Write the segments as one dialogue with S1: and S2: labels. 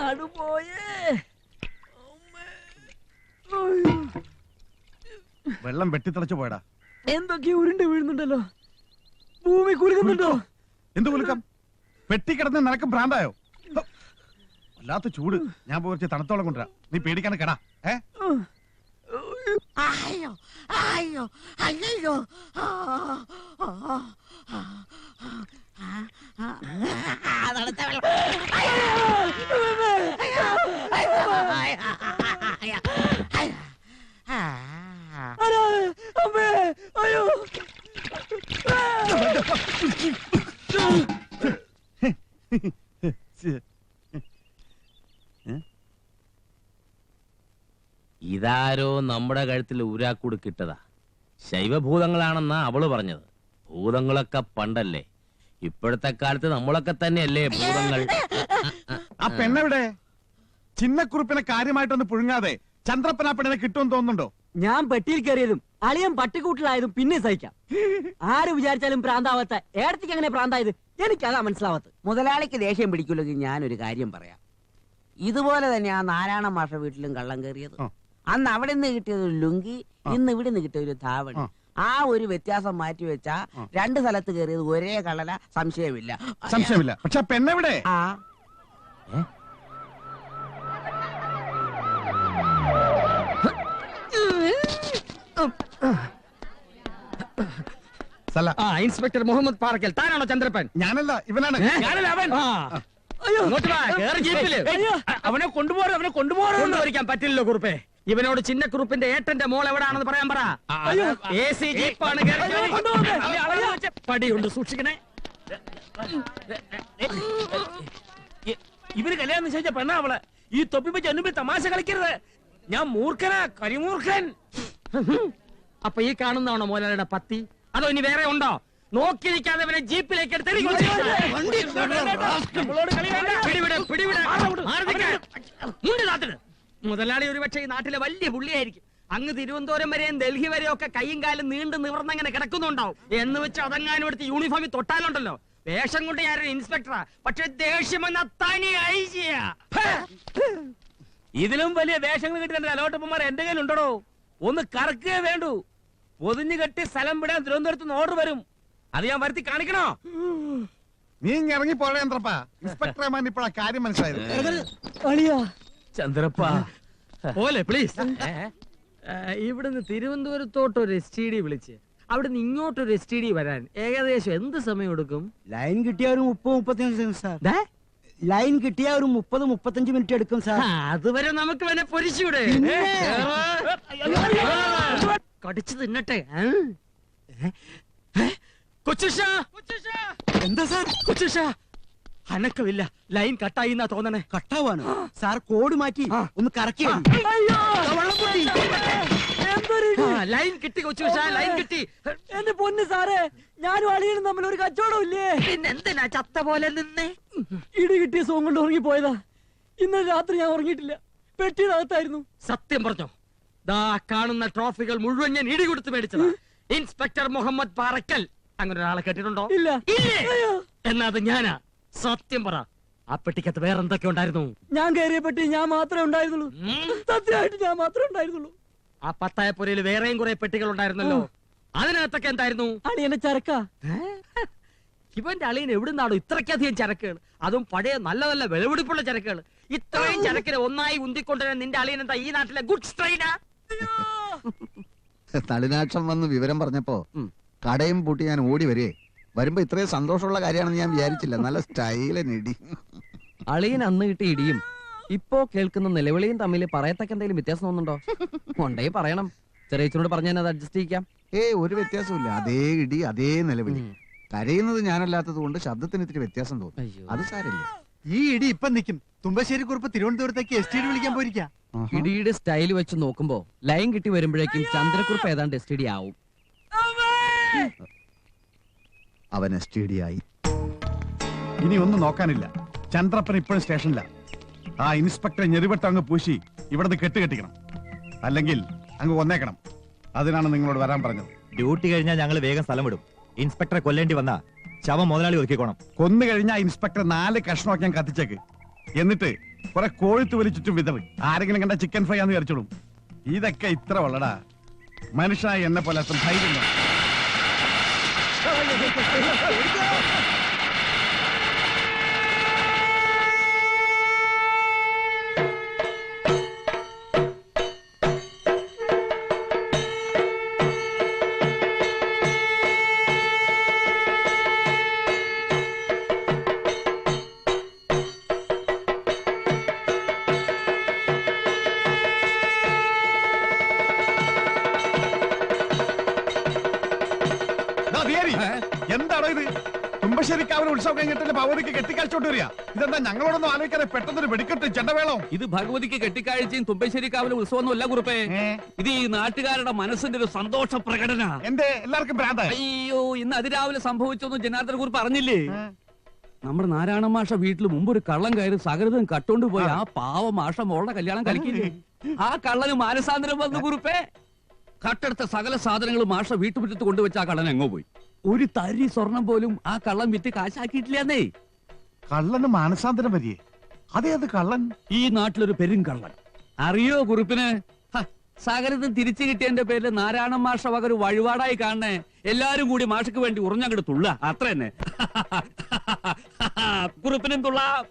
S1: നടുപോയേ.
S2: വെള്ളം വെട്ടിത്തിളച്ചു പോയടാ.
S1: എന്തൊക്കെയോ ഉരുണ്ട് വീഴുന്നുണ്ടല്ലോ. ഭൂമി കുലുക്കുന്നുണ്ടോ?
S2: എന്ത് കുലുക്കം? വെട്ടിക്കിടന്ന് നിനക്ക് ഭ്രാന്തായോ? വല്ലാത്ത ചൂട്. ഞാൻ പോയി തണുത്തോളം കൊണ്ടുവരാം. നീ പേടിക്കാണ് കേടാ.
S3: അയ്യോ അയ്യോ അയ്യോ തണുത്ത വെള്ളം.
S1: അമ്മേ, അയ്യോ.
S4: ഇതാരോ നമ്മുടെ കഴുത്തിൽ ഊരാക്കൂട് കിട്ടതാ. ശൈവഭൂതങ്ങളാണെന്നാ അവള് പറഞ്ഞത്. ഭൂതങ്ങളൊക്കെ പണ്ടല്ലേ, ഇപ്പോഴത്തെ കാലത്ത് നമ്മളൊക്കെ തന്നെയല്ലേ ഭൂതങ്ങൾ.
S2: ആ പെണ്ണെവിടെ? ചിന്നക്കുറുപ്പിനെ കാര്യമായിട്ടൊന്ന് പുഴുങ്ങാതെ ചന്ദ്രപ്പൻ ആ പെണ്ണിനെ കിട്ടുമെന്ന് തോന്നുന്നുണ്ടോ?
S1: ഞാൻ പെട്ടിയിൽ കയറിയതും അളിയൻ പട്ടിക്കൂട്ടിലായതും പിന്നെ സഹിക്കാം. ആര് വിചാരിച്ചാലും പ്രാന്താവാത്ത ഏടത്തേക്ക് എങ്ങനെ പ്രാന്തായത് എനിക്കതാ മനസ്സിലാവാത്തത്.
S3: മുതലാളിക്ക് ദേഷ്യം പിടിക്കില്ലെങ്കിൽ ഞാനൊരു കാര്യം പറയാം. ഇതുപോലെ തന്നെ ആ നാരായണ മാഷ വീട്ടിലും കള്ളം കയറിയത്. അന്ന് അവിടെ നിന്ന് കിട്ടിയത് ഒരു ലുങ്കി, ഇന്ന് ഇവിടെ നിന്ന് കിട്ടിയ ഒരു ധാവണി. ആ ഒരു വ്യത്യാസം മാറ്റി വെച്ചാ രണ്ട് സ്ഥലത്ത് കയറിയത് ഒരേ കള്ളല, സംശയമില്ല.
S2: സംശയമില്ല. പക്ഷെ പെണ്ണെവിടെ?
S3: ആ
S1: ഇൻസ്പെക്ടർ മുഹമ്മദ് പാറക്കൽ, താനാണോ ചന്ദ്രപ്പൻ?
S2: ഞാനല്ല, ഇവനാണ്.
S1: അവനെ കൊണ്ടുപോകാൻ പറ്റില്ലല്ലോ കുറുപ്പേ. ഇവനോട് ചിന്നക്കുറുപ്പിന്റെ ഏട്ടന്റെ മോൾ എവിടാണെന്ന് പറയാൻ പറ. പടിയുണ്ട്, സൂക്ഷിക്കണേ. ഇവര് കല്യാണം നിശ്ചയിച്ച പെണ്ണാ അവള്. ഈ തൊപ്പി വെച്ച് എന്നുമ്പിൽ തമാശ കളിക്കരുത്. ഞാൻ മൂർഖനാ, കരിമൂർഖൻ. അപ്പൊ ഈ കാണുന്നതാണോ മോലാലിയുടെ പത്തി? അതോ ഇനി വേറെ ഉണ്ടോ? നോക്കി നിൽക്കാതെ ഇവനെ ജീപ്പിലേക്ക് എടുത്ത് മുതലാളി ഒരുപക്ഷെ ഈ നാട്ടിലെ വലിയ പുള്ളിയായിരിക്കും. അങ്ങ് തിരുവനന്തപുരം വരെയും ഡൽഹി വരെയും ഒക്കെ കൈയും കാലും നീണ്ടു നിവർന്നങ്ങനെ കിടക്കുന്നുണ്ടാവും. എന്ന് വെച്ച് അതങ്ങാനും എടുത്ത് യൂണിഫോമിൽ തൊട്ടാലുണ്ടല്ലോ. വേഷം കൊണ്ട് ഞാനൊരു ഇൻസ്പെക്ടറാ, പക്ഷെ ദേഷ്യമെന്ന തനി ഐജിയ. ഇതിലും വലിയ വേഷങ്ങൾ കിട്ടിയ അലോട്ടപ്പന്മാർ എന്റെ കയ്യിലുണ്ടോ? ഒന്ന് കറക്കുകയേ വേണ്ടൂ. പൊതിഞ്ഞു കെട്ടി സ്ഥലം വിടാൻ തിരുവനന്തപുരത്ത് ഓർഡർ വരും. അത് ഞാൻ വരുത്തി കാണിക്കണോ?
S2: നീ ഇറങ്ങി പോഴ ചന്ദ്രപ്പാ. ഇൻസ്പെക്ടർമാൻ ഇപ്പോഴാ കാര്യം മനസ്സിലായത്.
S1: ചന്ദ്രപ്പ പോലെ പ്ലീസ്. ഇവിടുന്ന് തിരുവനന്തപുരത്തോട്ട് ഒരു STD വിളിച്ച് അവിടുന്ന് ഇങ്ങോട്ടൊരു STD വരാൻ ഏകദേശം എന്ത് സമയം എടുക്കും?
S5: ലൈൻ കിട്ടിയ ഒരു 30-35 സാർ. ലൈൻ കിട്ടിയ ഒരു 30-35 മിനിറ്റ് എടുക്കും സാർ.
S1: അതുവരെ നമുക്ക് വേണേ പൊരിച്ചൂടെ? കടിച്ചു തിന്നട്ടെ.
S5: എന്താ സാർ?
S1: അനക്കമില്ല, ലൈൻ കട്ടായി എന്നാ തോന്നണേ.
S5: കട്ടാവാണ് സാർ. കോഡ് മാറ്റി ഒന്ന് കറക്കി.
S1: ലൈൻ കിട്ടി കൊച്ചുഷ, ലൈൻ കിട്ടി. എന്റെ പൊന്ന് സാറേ, ഞാനും അളിയനും തമ്മിൽ ഒരു കച്ചവടം ഇല്ലേ?
S3: പിന്നെന്തിനാ ചത്ത പോലെ നിന്നേ?
S1: ഇടി കിട്ടിയ സോം കൊണ്ട് ഉറങ്ങിപ്പോയതാ. ഇന്നലെ രാത്രി ഞാൻ ഉറങ്ങിയിട്ടില്ല, പെട്ടിയുടെ അകത്തായിരുന്നു. സത്യം പറഞ്ഞോ? ദാ കാണുന്ന ട്രോഫികൾ മുഴുവൻ ഞാൻ ഇടി കൊടുത്ത് മേടിച്ചതാ. ഇൻസ്പെക്ടർ മുഹമ്മദ് പാറക്കൽ. അങ്ങനെ ഒരാളെ കേട്ടിട്ടുണ്ടോ? ഇല്ല. എന്നാ അത് ഞാനാ. സത്യം പറ, ആ പെട്ടിക്കകത്ത് വേറെ എന്തൊക്കെ ഉണ്ടായിരുന്നു? ഞാൻ കയറിയ പെട്ടി ഞാൻ മാത്രമേ ഉണ്ടായിരുന്നുള്ളൂ. സത്യമായിട്ട് ഞാൻ മാത്രമേ ഉണ്ടായിരുന്നുള്ളൂ. ആ പത്തായപ്പുരയിൽ വേറെയും കുറെ പെട്ടികൾ ഉണ്ടായിരുന്നല്ലോ. അതിനകത്തൊക്കെ എന്തായിരുന്നു? അളിയന്റെ ചരക്ക. ഇവന്റെ അളിയൻ എവിടുന്നാണോ ഇത്രയ്ക്കധികം ചരക്കുകൾ? അതും പഴയ നല്ല നല്ല വിളവെടുപ്പുള്ള ചരക്കുകൾ. ഇത്രയും ചരക്കിനെ ഒന്നായി ഉന്തിക്കൊണ്ടുവരാൻ നിന്റെ അളിയൻ എന്താ ഈ നാട്ടിലെ ഗുഡ്സ് ട്രെയിനാ?
S6: തളിനാക്ഷം വന്ന് വിവരം പറഞ്ഞപ്പോ കടയും പൂട്ടി ഞാൻ ഓടി വരേ. വരുമ്പോ ഇത്രയും സന്തോഷമുള്ള കാര്യമാണെന്ന് ഞാൻ വിചാരിച്ചില്ല. നല്ല സ്റ്റൈലൻ ഇടി.
S7: അളിയൻ അന്ന് കിട്ടിയ ഇടിയും ഇപ്പോ കേൾക്കുന്ന നിലവിളിയും തമ്മിൽ പറയത്തക്ക എന്തെങ്കിലും വ്യത്യാസം തോന്നുന്നുണ്ടോ? കൊണ്ടേ പറയണം. ചെറിയച്ചനോട് പറഞ്ഞാൽ അത് അഡ്ജസ്റ്റ് ചെയ്യിക്കാം.
S6: ഒരു വ്യത്യാസമില്ല. അതേ ഇടി, അതേ നിലവിളി. കരയുന്നത് ഞാനല്ലാത്തത് കൊണ്ട് ശബ്ദത്തിന് ഇത്തിരി വ്യത്യാസം തോന്നും. അത് സാരില്ല.
S5: ഈ ഇടി ഇപ്പൊ നിൽക്കും. തുമ്പശ്ശേരി കുറിപ്പ് തിരുവനന്തപുരത്തേക്ക് STD വിളിക്കാൻ പോയിരിക്കാം.
S7: ഇടിയുടെ സ്റ്റൈൽ വെച്ച് നോക്കുമ്പോ ലൈൻ കിട്ടി വരുമ്പോഴേക്കും ചന്ദ്രക്കുറിപ്പ് ഏതാണ്ട് STD ആവും.
S6: അവൻ STD ആയി.
S2: ഇനി ഒന്നും നോക്കാനില്ല. ചന്ദ്രപ്പൻ ഇപ്പോഴും സ്റ്റേഷനില്ല. ആ ഇൻസ്പെക്ടറെ ഞെറിവട്ടം അങ്ങ് പൂശി ഇവിടുന്ന് കെട്ടിക്കണം. അല്ലെങ്കിൽ അങ്ങ് കൊന്നേക്കണം. അതിനാണ് നിങ്ങളോട് വരാൻ പറഞ്ഞത്.
S8: ഡ്യൂട്ടി കഴിഞ്ഞാൽ ഞങ്ങൾ വേഗം സ്ഥലം വിടും. ഇൻസ്പെക്ടറെ കൊല്ലേണ്ടി വന്ന ശവം മുതലാളി ഒതുക്കിക്കോണം.
S2: കൊന്നു കഴിഞ്ഞാൽ ഇൻസ്പെക്ടർ 4 കഷ്ണമൊക്കെ ഞാൻ കത്തിച്ചേക്ക്. എന്നിട്ട് കുറെ കോഴിത്ത് വലിച്ചിട്ടും വിതറി ആരെങ്കിലും കണ്ട ചിക്കൻ ഫ്രൈ ആണെന്ന് വിചാരിച്ചോളും. ഇതൊക്കെ ഇത്ര ഉള്ളടാ. മനുഷ്യനായി എന്നെ പോലെ അത്ര ധൈര്യം വേണം. എന്താണോ ഇത്? തുമ്പശ്ശേരിക്കാവിലെ ഉത്സവം കഴിഞ്ഞിട്ട് ഭഗവതിക്ക് കെട്ടിക്കാഴ്ചോട്ട് വരിക. ഇതെന്താ ഞങ്ങളോടൊന്നും ആലോചിക്കാതെ പെട്ടെന്നൊരു വെടിക്കെട്ട് ചെണ്ടവേളോ?
S9: ഇത് ഭഗവതിക്ക് കെട്ടിക്കാഴ്ചയും തുമ്പശ്ശേരിക്കാവിലെ ഉത്സവമൊന്നും അല്ല കുറുപ്പേ. ഇത് ഈ നാട്ടുകാരുടെ മനസ്സിന്റെ ഒരു സന്തോഷ പ്രകടന.
S2: എന്റെ എല്ലാവർക്കും ഭ്രാന്തായി.
S9: അയ്യോ, ഇന്ന് അതിരാവിലെ സംഭവിച്ചൊന്നും ജനാർദ്ദന കുറിപ്പ് അറിഞ്ഞില്ലേ? നമ്മുടെ നാരായണ മാഷ വീട്ടിൽ മുമ്പ് ഒരു കള്ളം കയറി സകൃതം കട്ടോണ്ട് പോയി ആ പാവ മാഷ മോളുടെ കല്യാണം കളിക്കില്ലേ? ആ കള്ളന് മാനസാന്തരം വന്നു കുറുപ്പേ. കട്ടെടുത്ത സകല സാധനങ്ങൾ മാഷ വീട്ടുമുറ്റത്ത് കൊണ്ടുവച്ച ആ കള്ളൻ എങ്ങോ പോയി. ഒരു തരി സ്വർണം പോലും ആ കള്ളൻ വിറ്റ് കാശാക്കിയിട്ടില്ലെന്നേ.
S2: കള്ളന് മാനസാന്തരം വരികയെ? അതേത് കള്ളൻ?
S9: ഈ നാട്ടിലൊരു പെരുങ്കള്ളൻ. അറിയോ കുറിപ്പിന്? സകലതും തിരിച്ചു കിട്ടിയതിന്റെ പേരിൽ നാരായണ മാഷ വക ഒരു വഴിപാടായി കാണണേ. എല്ലാരും കൂടി മാഷക്ക് വേണ്ടി ഉറഞ്ഞങ്ങോട്ട് തുള്ള, അത്ര തന്നെ. കുറിപ്പിനും തുള്ളാം.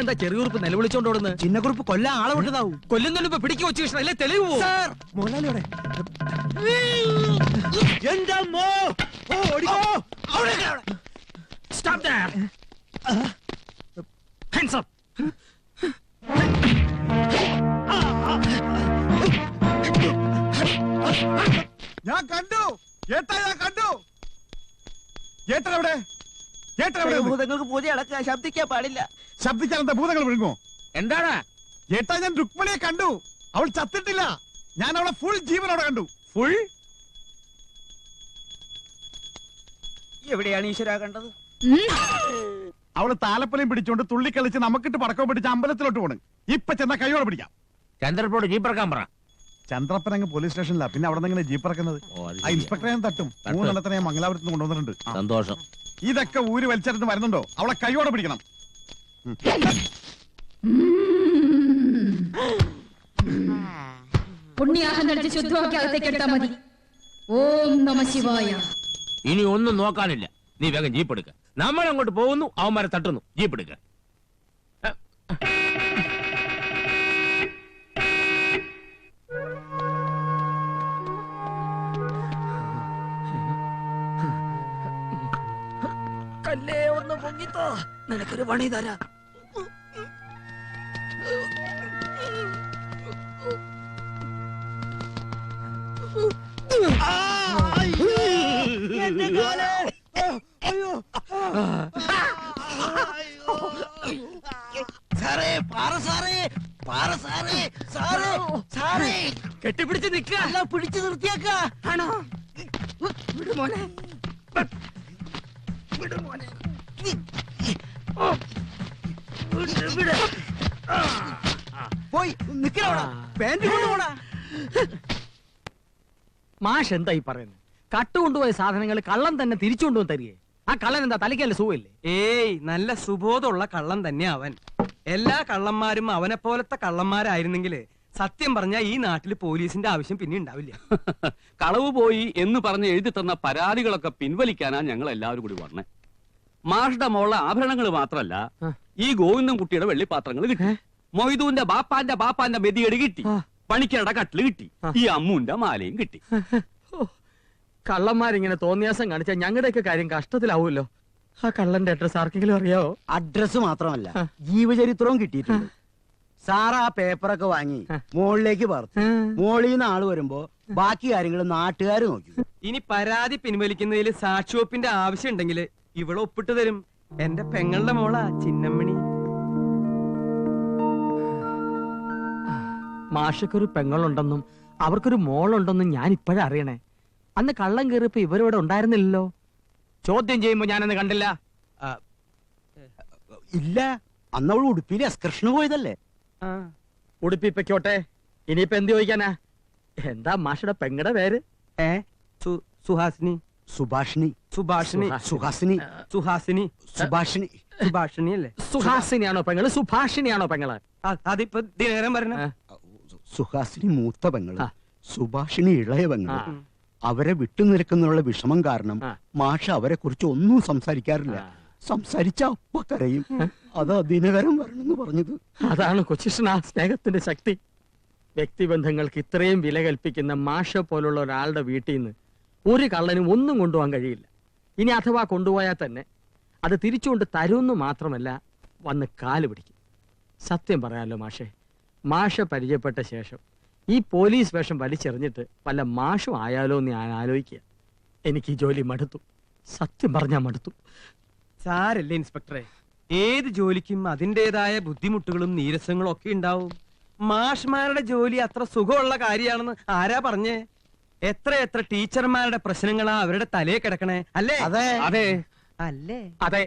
S1: എന്താ ചെറിയുറുപ്പ് നിലവിളിച്ചോണ്ട് ഓടുന്നത്?
S5: ചിന്നക്കുറിപ്പ് കൊല്ലാൻ ആളെ വിട്ടതാവും.
S1: കൊല്ലുന്നതിന് പിടിക്കു വെച്ച് കൃഷ്ണ അല്ലേ തെളിവ് പോവും.
S5: മുതലാളിയോടെ
S1: Stop there. Hands up.
S2: ഞാൻ കണ്ടു. ഞാൻ കണ്ടു. ഏട്ടനെവിടെ?
S3: ഭൂതങ്ങൾക്ക് പൂജ അടക്കാൻ ശബ്ദിക്കാൻ പാടില്ല.
S2: ശബ്ദിക്കാൻ എന്താ ഭൂതങ്ങൾ വിഴുങ്ങോ?
S3: എന്താണ്
S2: ഏട്ടാ, ഞാൻ രുക്മിണിയെ കണ്ടു. അവൾ ചത്തിട്ടില്ല. ഞാൻ അവളെ ഫുൾ ജീവനോടെ കണ്ടു.
S1: ഫുൾ?
S3: എവിടെയാണ് ഈശ്വര കണ്ടത്?
S2: അവള് താലപ്പൊലിയും പിടിച്ചോണ്ട് തുള്ളിക്കളിച്ച് നമുക്കിട്ട് പടക്കം പിടിച്ച് അമ്പലത്തിലോട്ട് പോണ്. ഇപ്പൊ ചെന്ന കൈയോടെ പിടിക്കാം.
S4: ചന്ദ്രപ്പോട് ജീപ്പറക്കാൻ പറ.
S2: ചന്ദ്രപ്പൻ അങ്ങ് പോലീസ് സ്റ്റേഷനിലാ. പിന്നെ അവിടെ നിന്ന് ജീപ്പ് ഇറക്കുന്നത്. ആ ഇൻസ്പെക്ടറെ ഞാൻ തട്ടും. 3 എണ്ണത്തിനെ ഞാൻ മംഗലാപുരത്ത് നിന്ന് കൊണ്ടുവന്നിട്ടുണ്ട്.
S4: സന്തോഷം.
S2: ഇതൊക്കെ ഊര് വലിച്ചെടുത്ത് വരുന്നുണ്ടോ? അവളെ കൈയോടെ പിടിക്കണം.
S10: പുണ്യാഹം കഴിച്ച് ശുദ്ധമാക്കി അകത്തേക്ക് എടുത്താൽ മതി. ഓം നമ ശിവായ.
S4: ഇനി ഒന്നും നോക്കാനില്ല. നീ വേഗം ജീപ്പ് എടുക്ക. നമ്മൾ അങ്ങോട്ട് പോകുന്നു, അവന്മാരെ തട്ടുന്നു. ജീപ്പ് എടുക്ക.
S1: കല്ലേ ഒന്ന് പൊങ്ങിത്തോ, നിനക്കൊരു പണി തരാ. കെട്ടിപ്പിടിച്ച് നിൽക്കുക.
S3: പിടിച്ചു നിർത്തിയേക്ക.
S1: ആണോ? വിടുമോനെ, വിടുമോനെ.
S3: പോയി നിക്കണോടാ, പാന്റ് കൊണ്ടുപോടാ.
S1: മാഷ് എന്തായി പറയുന്നത്? കട്ടുകൊണ്ടുപോയ സാധനങ്ങൾ കള്ളം തന്നെ തിരിച്ചു കൊണ്ടുവന്ന് തരികയെ? ആ കള്ളൻ എന്താ തലയ്ക്കല്ല സുഖമില്ലേ?
S7: ഏയ്, നല്ല സുബോധമുള്ള കള്ളൻ തന്നെ അവൻ. എല്ലാ കള്ളന്മാരും അവനെ പോലത്തെ കള്ളന്മാരായിരുന്നെങ്കിൽ സത്യം പറഞ്ഞ ഈ നാട്ടിൽ പോലീസിന്റെ ആവശ്യം പിന്നെ ഉണ്ടാവില്ല.
S9: കളവ് പോയി എന്ന് പറഞ്ഞ് എഴുതി തന്ന പരാതികളൊക്കെ പിൻവലിക്കാനാ ഞങ്ങൾ എല്ലാവരും കൂടി പറഞ്ഞേ. മാഷുടെ മോളുടെ ആഭരണങ്ങൾ മാത്രല്ല, ഈ ഗോവിന്ദൻ കുട്ടിയുടെ വെള്ളിപ്പാത്രങ്ങൾ കിട്ടി, മൊയ്തൂന്റെ ബാപ്പാന്റെ മെതിയടി കിട്ടി, പണിക്കരുടെ കട്ടില് കിട്ടി, ഈ അമ്മൂന്റെ മാലയും കിട്ടി.
S1: കള്ളന്മാരിങ്ങനെ തോന്നിയാസം കാണിച്ചാൽ ഞങ്ങളുടെയൊക്കെ കാര്യം കഷ്ടത്തിലാവുമല്ലോ. ആ കള്ളന്റെ അഡ്രസ് ആർക്കെങ്കിലും അറിയാവോ?
S5: അഡ്രസ് മാത്രമല്ല ജീവചരിത്രവും കിട്ടിയിട്ടുണ്ട്. സാർ ആ പേപ്പറൊക്കെ വാങ്ങി മുകളിലേക്ക് പറത്തു. മോളിൽ നിന്ന് ആള് വരുമ്പോ ബാക്കി കാര്യങ്ങൾ നാട്ടുകാർ നോക്കി.
S1: ഇനി പരാതി പിൻവലിക്കുന്നതിൽ സാക്ഷിവെപ്പിന്റെ ആവശ്യം ഉണ്ടെങ്കിൽ ഇവിടെ ഒപ്പിട്ട് തരും. എന്റെ പെങ്ങളുടെ മോളാ ചിന്നമ്മണി. മാഷക്കൊരു പെങ്ങളുണ്ടെന്നും അവർക്കൊരു മോളുണ്ടെന്നും ഞാൻ ഇപ്പോഴാ അറിയണേ. അന്ന് കള്ളം കയറിയപ്പോ ഇവരിവിടെ ഉണ്ടായിരുന്നില്ലല്ലോ. ചോദ്യം ചെയ്യുമ്പോ ഞാനന്ന് കണ്ടില്ല.
S5: ഇല്ല, അന്നവൾ ഉടുപ്പിയിൽ എക്സ്കർഷന് പോയതല്ലേ.
S1: ഉടുപ്പി പൊയ്ക്കോട്ടെ. ഇനിയിപ്പോ എന്ത് ചോദിക്കാനാ? എന്താ മാഷയുടെ പെങ്ങടെ പേര്? സുഹാസിനി.
S5: സുഭാഷിണി.
S1: സുഭാഷിണി.
S5: സുഹാസിനി.
S1: സുഹാസിനി.
S5: സുഭാഷിണി.
S1: സുഭാഷിണി അല്ലേ? സുഹാസിനിയാണോ പെങ്ങള്? സുഭാഷിണിയാണോ പെങ്ങള്? അതിപ്പോ ദിനകരൻ പറഞ്ഞ
S5: സുഹാസിനി മൂത്ത പെങ്ങള്, സുഭാഷിണി ഇളയ പെങ്ങള്. അവരെ വിട്ടുനിൽക്കുന്നുള്ള വിഷമം കാരണം മാഷ അവരെ കുറിച്ച് ഒന്നും സംസാരിക്കാറില്ല. സംസാരിച്ച അപ്പ കരയും. അതാ ദിനകരൻ വരണമെന്ന് പറഞ്ഞത്.
S1: അതാണ് കൊച്ചിഷ്ണ സ്നേഹത്തിന്റെ ശക്തി. വ്യക്തിബന്ധങ്ങൾക്ക് ഇത്രയും വില കൽപ്പിക്കുന്ന മാഷ പോലുള്ള ഒരാളുടെ വീട്ടിൽ നിന്ന് ഒരു കള്ളനും ഒന്നും കൊണ്ടുപോകാൻ കഴിയില്ല. ഇനി അഥവാ കൊണ്ടുപോയാൽ തന്നെ അത് തിരിച്ചുകൊണ്ട് തരുമെന്ന് മാത്രമല്ല, വന്ന് കാല് പിടിക്കും. സത്യം പറയാലോ മാഷെ, മാഷ പരിചയപ്പെട്ട ശേഷം ഈ പോലീസ് വേഷം വലിച്ചെറിഞ്ഞിട്ട് വല്ല മാഷും ആയാലോ എന്ന് ഞാൻ ആലോചിക്കുക. എനിക്ക് ഈ ജോലി മടുത്തു. സത്യം പറഞ്ഞാൽ മടുത്തു. സാരല്ലേ ഇൻസ്പെക്ടറെ, ഏത് ജോലിക്കും അതിൻ്റെതായ ബുദ്ധിമുട്ടുകളും നീരസങ്ങളും ഒക്കെ ഉണ്ടാവും. മാഷ്മാരുടെ ജോലി അത്ര സുഖമുള്ള കാര്യമാണെന്ന് ആരാ പറഞ്ഞേ? എത്ര എത്ര ടീച്ചർമാരുടെ പ്രശ്നങ്ങളാ അവരുടെ തലയെ കിടക്കണേ, അല്ലേ?
S5: അതെ.
S1: അതെ അല്ലേ? അതെ.